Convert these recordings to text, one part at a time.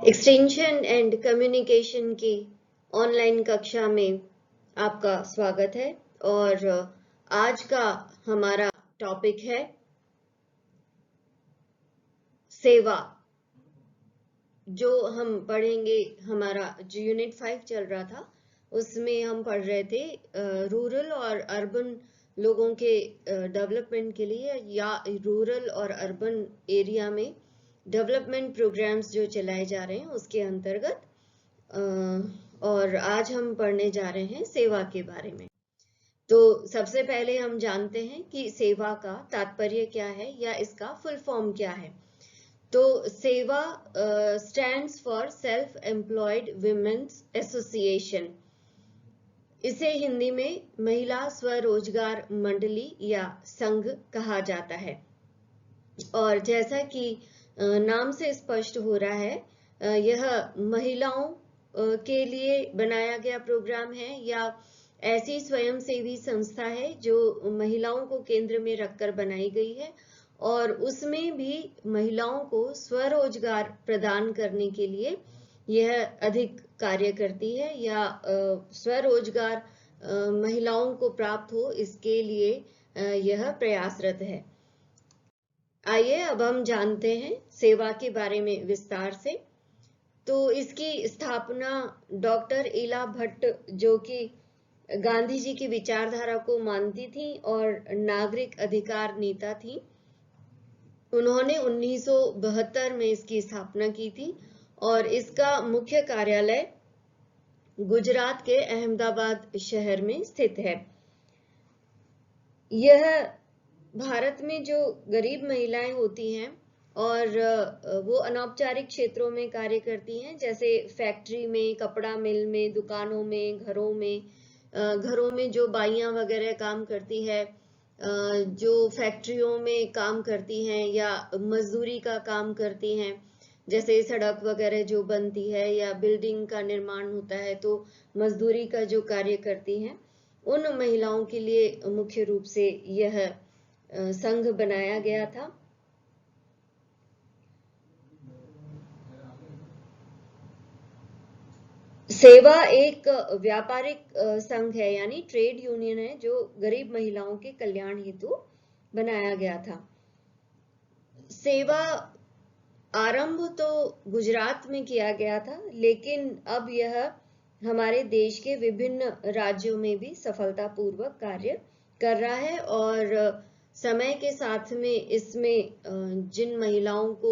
Extension and communication की online कक्षा में आपका स्वागत है। और आज का हमारा टॉपिक है सेवा। जो हम पढ़ेंगे, हमारा जो यूनिट 5 चल रहा था उसमें हम पढ़ रहे थे रूरल और अर्बन लोगों के डेवलपमेंट के लिए या रूरल और अर्बन एरिया में डेवलपमेंट प्रोग्राम्स जो चलाए जा रहे हैं उसके अंतर्गत। और आज हम पढ़ने जा रहे हैं सेवा के बारे में। तो सबसे पहले हम जानते हैं कि सेवा का तात्पर्य क्या है या इसका फुल फॉर्म क्या है। तो सेवा stands for self employed women's association. इसे हिंदी में महिला स्वरोजगार मंडली या संघ कहा जाता है। और जैसा कि नाम से स्पष्ट हो रहा है, यह महिलाओं के लिए बनाया गया प्रोग्राम है या ऐसी स्वयंसेवी संस्था है जो महिलाओं को केंद्र में रखकर बनाई गई है और उसमें भी महिलाओं को स्वरोजगार प्रदान करने के लिए यह अधिक कार्य करती है या स्वरोजगार महिलाओं को प्राप्त हो इसके लिए यह प्रयासरत है। आइए अब हम जानते हैं सेवा के बारे में विस्तार से। तो इसकी स्थापना डॉक्टर इला भट्ट, जो कि गांधी जी की विचारधारा को मानती थी और नागरिक अधिकार नेता थी, उन्होंने 1972 में इसकी स्थापना की थी और इसका मुख्य कार्यालय गुजरात के अहमदाबाद शहर में स्थित है। यह भारत में जो गरीब महिलाएं होती हैं और वो अनौपचारिक क्षेत्रों में कार्य करती हैं, जैसे फैक्ट्री में, कपड़ा मिल में, दुकानों में, घरों में जो बाइयां वगैरह काम करती है, जो फैक्ट्रियों में काम करती हैं या मजदूरी का काम करती हैं, जैसे सड़क वगैरह जो बनती है या बिल्डिंग का निर्माण होता है तो मजदूरी का जो कार्य करती हैं, उन महिलाओं के लिए मुख्य रूप से यह संघ बनाया गया था। सेवा एक व्यापारिक संघ है यानी ट्रेड यूनियन है जो गरीब महिलाओं के कल्याण हेतु बनाया गया था। सेवा आरंभ तो गुजरात में किया गया था, लेकिन अब यह हमारे देश के विभिन्न राज्यों में भी सफलतापूर्वक कार्य कर रहा है और समय के साथ में इसमें जिन महिलाओं को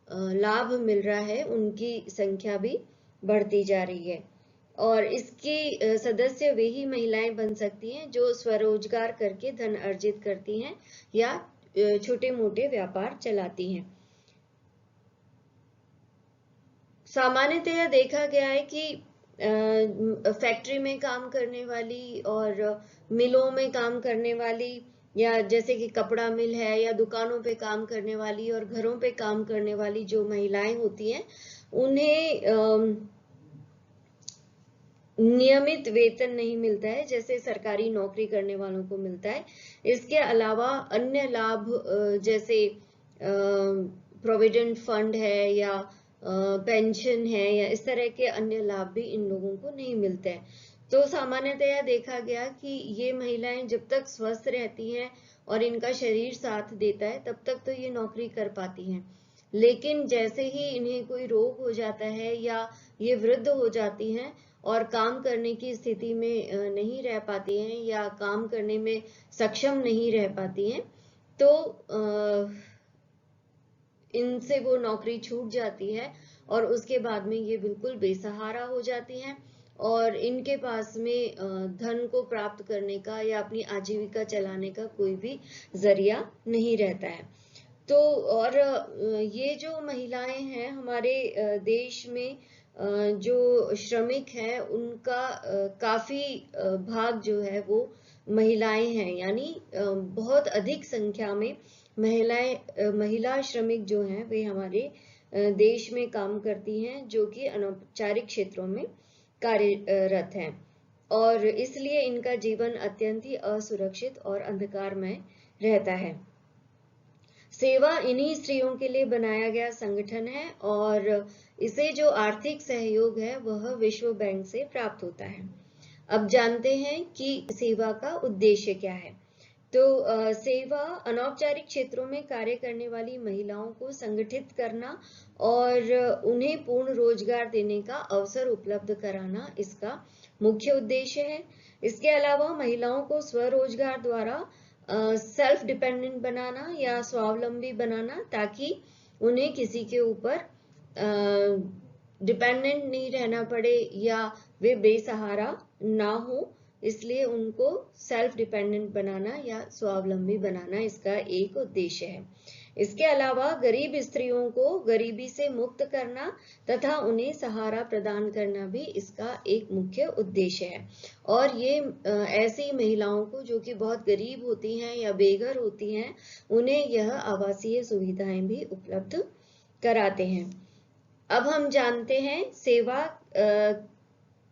लाभ मिल रहा है उनकी संख्या भी बढ़ती जा रही है और इसकी सदस्य वे ही महिलाएं बन सकती हैं जो स्वरोजगार करके धन अर्जित करती हैं या छोटे मोटे व्यापार चलाती हैं। सामान्यतः देखा गया है कि फैक्ट्री में काम करने वाली और मिलों में काम करने वाली या जैसे कि कपड़ा मिल है या दुकानों पे काम करने वाली और घरों पे काम करने वाली जो महिलाएं होती हैं, उन्हें नियमित वेतन नहीं मिलता है जैसे सरकारी नौकरी करने वालों को मिलता है। इसके अलावा अन्य लाभ जैसे प्रोविडेंट फंड है या पेंशन है या इस तरह के अन्य लाभ भी इन लोगों को नहीं मिलते हैं। तो सामान्यतया देखा गया कि ये महिलाएं जब तक स्वस्थ रहती हैं और इनका शरीर साथ देता है तब तक तो ये नौकरी कर पाती हैं, लेकिन जैसे ही इन्हें कोई रोग हो जाता है या ये वृद्ध हो जाती हैं और काम करने की स्थिति में नहीं रह पाती हैं या काम करने में सक्षम नहीं रह पाती हैं, तो इनसे वो नौकरी छूट जाती है और उसके बाद में ये बिल्कुल बेसहारा हो जाती हैं और इनके पास में धन को प्राप्त करने का या अपनी आजीविका चलाने का कोई भी जरिया नहीं रहता है। तो और ये जो महिलाएं हैं हमारे देश में जो श्रमिक हैं उनका काफी भाग जो है वो महिलाएं हैं, यानी बहुत अधिक संख्या में महिला श्रमिक जो हैं वे हमारे देश में काम करती हैं जो कि अनौपचारिक क्षेत्रों में कार्यरत हैं और इसलिए इनका जीवन अत्यंत ही असुरक्षित और अंधकारमय रहता है। सेवा इन्हीं स्त्रियों के लिए बनाया गया संगठन है और इसे जो आर्थिक सहयोग है वह विश्व बैंक से प्राप्त होता है। अब जानते हैं कि सेवा का उद्देश्य क्या है। तो सेवा अनौपचारिक क्षेत्रों में कार्य करने वाली महिलाओं को संगठित करना और उन्हें पूर्ण रोजगार देने का अवसर उपलब्ध कराना इसका मुख्य उद्देश्य है। इसके अलावा महिलाओं को स्वरोजगार द्वारा सेल्फ डिपेंडेंट बनाना या स्वावलंबी बनाना, ताकि उन्हें किसी के ऊपर डिपेंडेंट नहीं रहना पड़े या वे बेसहारा ना हो, इसलिए उनको सेल्फ डिपेंडेंट बनाना या स्वावलंबी बनाना इसका एक उद्देश्य है। इसके अलावा गरीब स्त्रियों को गरीबी से मुक्त करना तथा उन्हें सहारा प्रदान करना भी इसका एक मुख्य उद्देश्य है। और ये ऐसी महिलाओं को जो कि बहुत गरीब होती हैं या बेघर होती हैं, उन्हें यह आवासीय सुविधाएं भी उपलब्ध कराते हैं। अब हम जानते हैं सेवा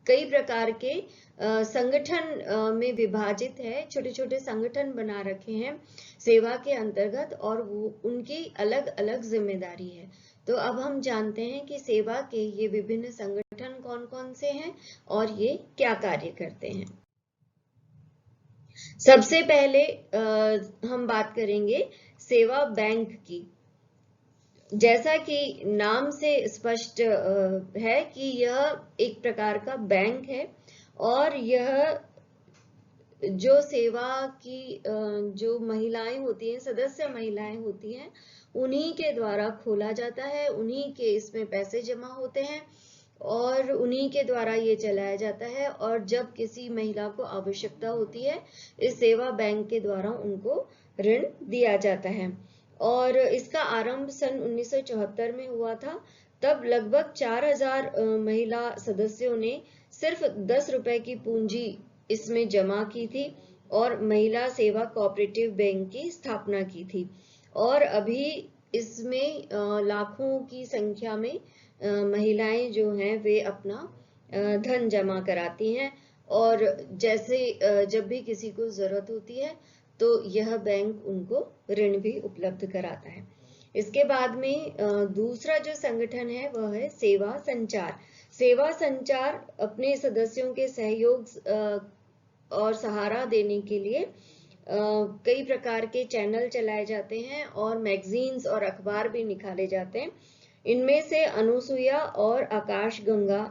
कई प्रकार के संगठन में विभाजित है, छोटे छोटे संगठन बना रखे हैं सेवा के अंतर्गत और वो उनकी अलग अलग जिम्मेदारी है। तो अब हम जानते हैं कि सेवा के ये विभिन्न संगठन कौन कौन से हैं और ये क्या कार्य करते हैं। सबसे पहले हम बात करेंगे सेवा बैंक की। जैसा कि नाम से स्पष्ट है कि यह एक प्रकार का बैंक है और यह जो सेवा की जो महिलाएं होती हैं, सदस्य महिलाएं होती हैं, उन्हीं के द्वारा खोला जाता है, उन्हीं के इसमें पैसे जमा होते हैं और उन्हीं के द्वारा ये चलाया जाता है। और जब किसी महिला को आवश्यकता होती है, इस सेवा बैंक के द्वारा उनको ऋण दिया जाता है। और इसका आरंभ सन 1974 में हुआ था। तब लगभग 4000 महिला सदस्यों ने सिर्फ 10 रुपए की पूंजी इसमें जमा की थी और महिला सेवा कोऑपरेटिव बैंक की स्थापना की थी। और अभी इसमें लाखों की संख्या में महिलाएं जो हैं वे अपना धन जमा कराती हैं और जैसे जब भी किसी को जरूरत होती है तो यह बैंक उनको ऋण भी उपलब्ध कराता है। इसके बाद में दूसरा जो संगठन है वह है सेवा संचार। सेवा संचार अपने सदस्यों के सहयोग और सहारा देने के लिए कई प्रकार के चैनल चलाए जाते हैं और मैगजीन्स और अखबार भी निकाले जाते हैं। इनमें से अनुसुईया और आकाश गंगा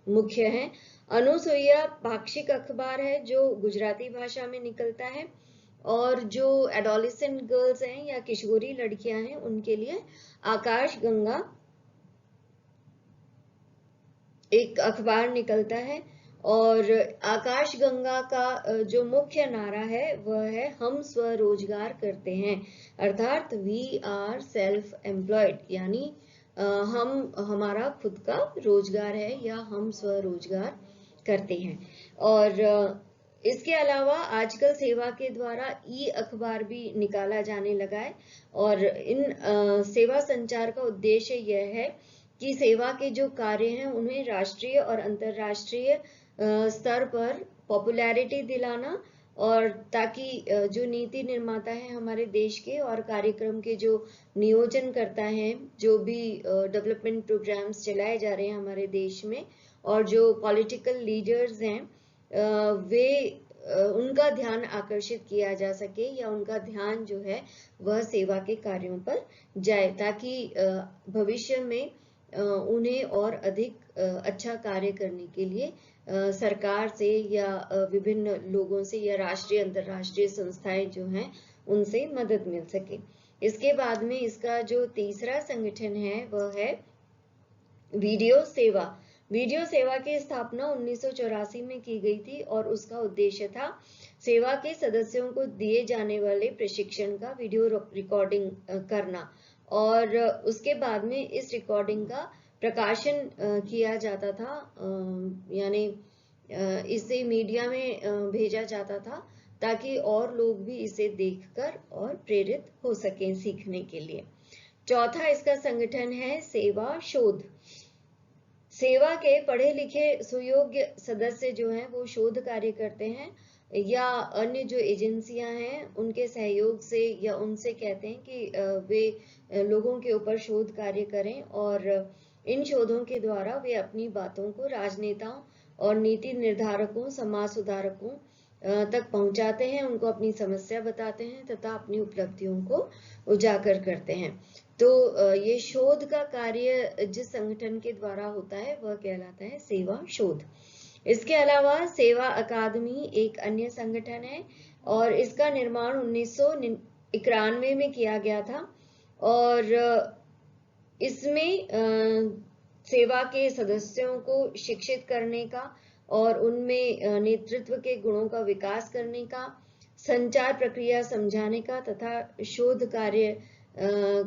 मुख्य हैं। अनुसुईया पाक्षिक अखबार है जो गुजराती भाषा में निकलता है और जो एडोलेसेंट गर्ल्स हैं या किशोरी लड़कियां हैं उनके लिए आकाश गंगा एक अखबार निकलता है। और आकाश गंगा का जो मुख्य नारा है वह है हम स्वरोजगार करते हैं, अर्थात वी आर सेल्फ एम्प्लॉयड, यानी हमारा खुद का रोजगार है या हम स्वरोजगार करते हैं। और इसके अलावा आजकल सेवा के द्वारा ई अखबार भी निकाला जाने लगा है और इन सेवा संचार का उद्देश्य यह है कि सेवा के जो कार्य हैं उन्हें राष्ट्रीय और अंतर्राष्ट्रीय स्तर पर पॉपुलैरिटी दिलाना, और ताकि जो नीति निर्माता है हमारे देश के और कार्यक्रम के जो नियोजन करता है, जो भी डेवलपमेंट प्रोग्राम्स चलाए जा रहे हैं हमारे देश में और जो पॉलिटिकल लीडर्स हैं वे उनका ध्यान आकर्षित किया जा सके या उनका ध्यान जो है वह सेवा के कार्यों पर जाए, ताकि भविष्य में उन्हें और अधिक अच्छा कार्य करने के लिए सरकार से या विभिन्न लोगों से या राष्ट्रीय अंतर्राष्ट्रीय संस्थाएं जो हैं उनसे मदद मिल सके। इसके बाद में इसका जो तीसरा संगठन है वह है वीडियो सेवा। वीडियो सेवा की स्थापना 1984 में की गई थी और उसका उद्देश्य था सेवा के सदस्यों को दिए जाने वाले प्रशिक्षण का वीडियो रिकॉर्डिंग करना और उसके बाद में इस रिकॉर्डिंग का प्रकाशन किया जाता था, यानी इसे मीडिया में भेजा जाता था ताकि और लोग भी इसे देखकर और प्रेरित हो सकें सीखने के लिए। चौथा इसका संगठन है सेवा शोध। सेवा के पढ़े लिखे सुयोग्य सदस्य जो हैं वो शोध कार्य करते हैं या अन्य जो एजेंसियां हैं उनके सहयोग से या उनसे कहते हैं कि वे लोगों के ऊपर शोध कार्य करें और इन शोधों के द्वारा वे अपनी बातों को राजनेताओं और नीति निर्धारकों, समाज सुधारकों तक पहुंचाते हैं, उनको अपनी समस्या बताते हैं तथा अपनी उपलब्धियों को उजागर करते हैं। तो ये शोध का कार्य जिस संगठन के द्वारा होता है वह कहलाता है सेवा शोध। इसके अलावा सेवा अकादमी एक अन्य संगठन है और इसका निर्माण 1991 में किया गया था और इसमें सेवा के सदस्यों को शिक्षित करने का और उनमें नेतृत्व के गुणों का विकास करने का, संचार प्रक्रिया समझाने का तथा शोध कार्य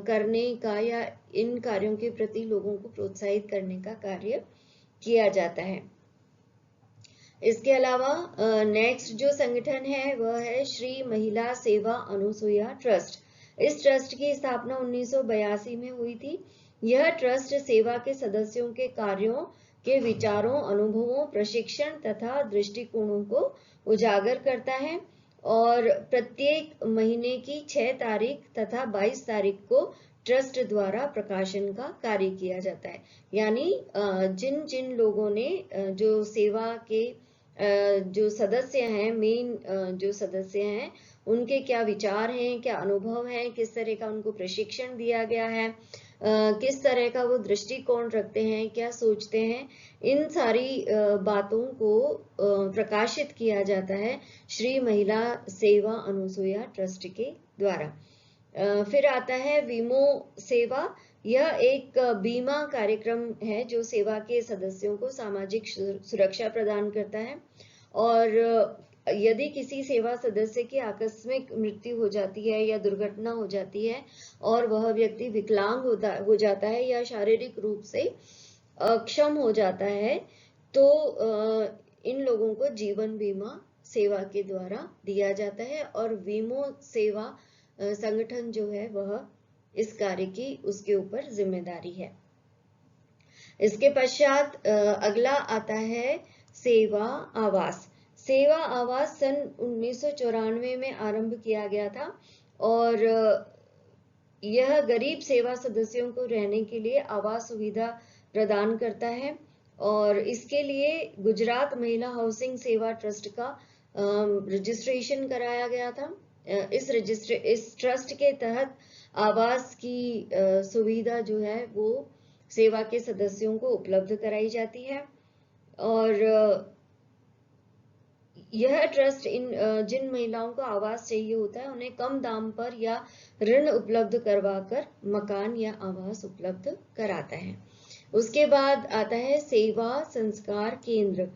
करने का या इन कार्यों के प्रति लोगों को प्रोत्साहित करने का कार्य किया जाता है। इसके अलावा नेक्स्ट जो संगठन है वह है श्री महिला सेवा अनुसुईया ट्रस्ट। इस ट्रस्ट की स्थापना 1982 में हुई थी। यह ट्रस्ट सेवा के सदस्यों के कार्यों के विचारों, अनुभवों, प्रशिक्षण तथा दृष्टिकोणों को उजागर करता है और प्रत्येक महीने की 6 तारीख तथा 22 तारीख को ट्रस्ट द्वारा प्रकाशन का कार्य किया जाता है। यानी जिन जिन लोगों ने जो सेवा के जो सदस्य हैं, मेन जो सदस्य हैं, उनके क्या विचार हैं, क्या अनुभव हैं, किस तरह का उनको प्रशिक्षण दिया गया है, किस तरह का वो दृष्टिकोण रखते हैं, क्या सोचते हैं, इन सारी बातों को प्रकाशित किया जाता है श्री महिला सेवा अनुसुईया ट्रस्ट के द्वारा। फिर आता है वीमो सेवा। यह एक बीमा कार्यक्रम है जो सेवा के सदस्यों को सामाजिक सुरक्षा प्रदान करता है और यदि किसी सेवा सदस्य की आकस्मिक मृत्यु हो जाती है या दुर्घटना हो जाती है और वह व्यक्ति विकलांग हो जाता है या शारीरिक रूप से अक्षम हो जाता है तो इन लोगों को जीवन बीमा सेवा के द्वारा दिया जाता है और वीमो सेवा संगठन जो है वह इस कार्य की उसके ऊपर जिम्मेदारी है। इसके पश्चात अगला आता है सेवा आवास। सेवा आवास सन 1994 में आरंभ किया गया था और यह गरीब सेवा सदस्यों को रहने के लिए आवास सुविधा प्रदान करता है और इसके लिए गुजरात महिला हाउसिंग सेवा ट्रस्ट का रजिस्ट्रेशन कराया गया था। इस ट्रस्ट के तहत आवास की सुविधा जो है वो सेवा के सदस्यों को उपलब्ध कराई जाती है और यह ट्रस्ट जिन महिलाओं को आवास चाहिए होता है उन्हें कम दाम पर या ऋण उपलब्ध करवाकर मकान या आवास उपलब्ध कराता है। उसके बाद आता है सेवा संस्कार केंद्र।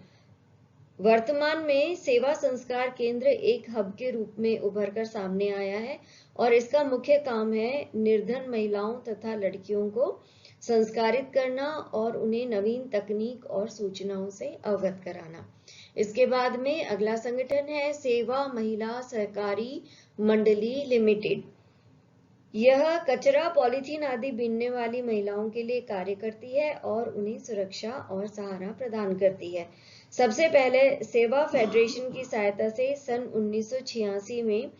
वर्तमान में सेवा संस्कार केंद्र एक हब के रूप में उभर कर सामने आया है और इसका मुख्य काम है निर्धन महिलाओं तथा लड़कियों को संस्कारित करना और उन्हें नवीन तकनीक और सूचनाओं से अवगत कराना। इसके बाद में अगला संगठन है सेवा महिला सहकारी मंडली लिमिटेड। यह कचरा, पॉलीथीन आदि बीनने वाली महिलाओं के लिए कार्य करती है और उन्हें सुरक्षा और सहारा प्रदान करती है। सबसे पहले सेवा फेडरेशन की सहायता से सन 1986 में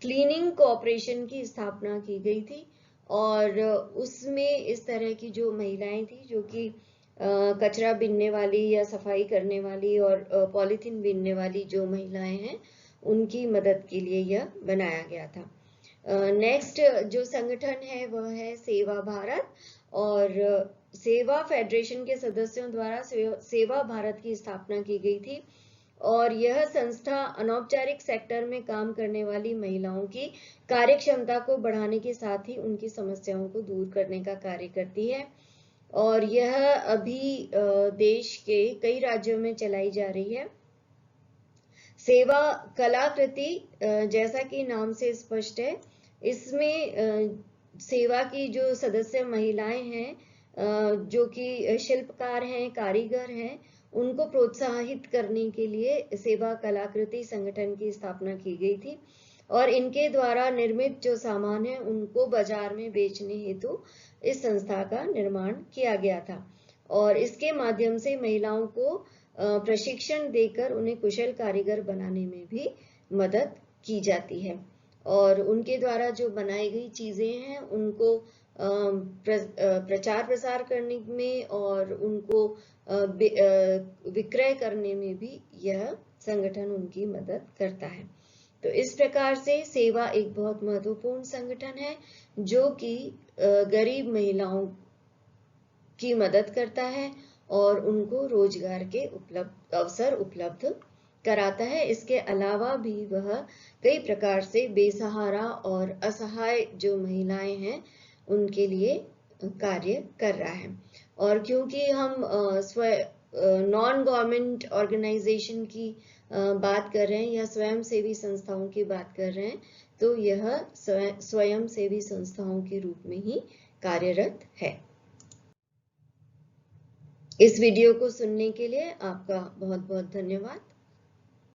क्लीनिंग कोऑपरेशन की स्थापना की गई थी और उसमें इस तरह की जो महिलाएं थी जो कि कचरा बीनने वाली या सफाई करने वाली और पॉलीथीन बीनने वाली जो महिलाएं हैं उनकी मदद के लिए यह बनाया गया था। नेक्स्ट जो संगठन है वह है सेवा भारत और सेवा फेडरेशन के सदस्यों द्वारा सेवा भारत की स्थापना की गई थी और यह संस्था अनौपचारिक सेक्टर में काम करने वाली महिलाओं की कार्यक्षमता को बढ़ाने के साथ ही उनकी समस्याओं को दूर करने का कार्य करती है और यह अभी देश के कई राज्यों में चलाई जा रही है। सेवा कलाकृति जैसा कि नाम से स्पष्ट है, इसमें सेवा की जो सदस्य महिलाएं हैं जो कि शिल्पकार हैं, कारीगर हैं, उनको प्रोत्साहित करने के लिए सेवा कलाकृति संगठन की स्थापना की गई थी और इनके द्वारा निर्मित जो सामान है उनको बाजार में बेचने हेतु इस संस्था का निर्माण किया गया था और इसके माध्यम से महिलाओं को प्रशिक्षण देकर उन्हें कुशल कारीगर बनाने में भी मदद की जाती है। और उनके द्वारा जो बनाई गई चीजें हैं उनको प्रचार प्रसार करने में और उनको विक्रय करने में भी यह संगठन उनकी मदद करता है। तो इस प्रकार से सेवा एक बहुत महत्वपूर्ण संगठन है जो कि गरीब महिलाओं की मदद करता है और उनको रोजगार के अवसर उपलब्ध कराता है। इसके अलावा भी वह कई प्रकार से बेसहारा और असहाय जो महिलाएं हैं उनके लिए कार्य कर रहा है। और क्योंकि हम नॉन गवर्नमेंट ऑर्गेनाइजेशन की बात कर रहे हैं या स्वयंसेवी संस्थाओं की बात कर रहे हैं, तो यह स्वयंसेवी संस्थाओं के रूप में ही कार्यरत है। इस वीडियो को सुनने के लिए आपका बहुत बहुत धन्यवाद।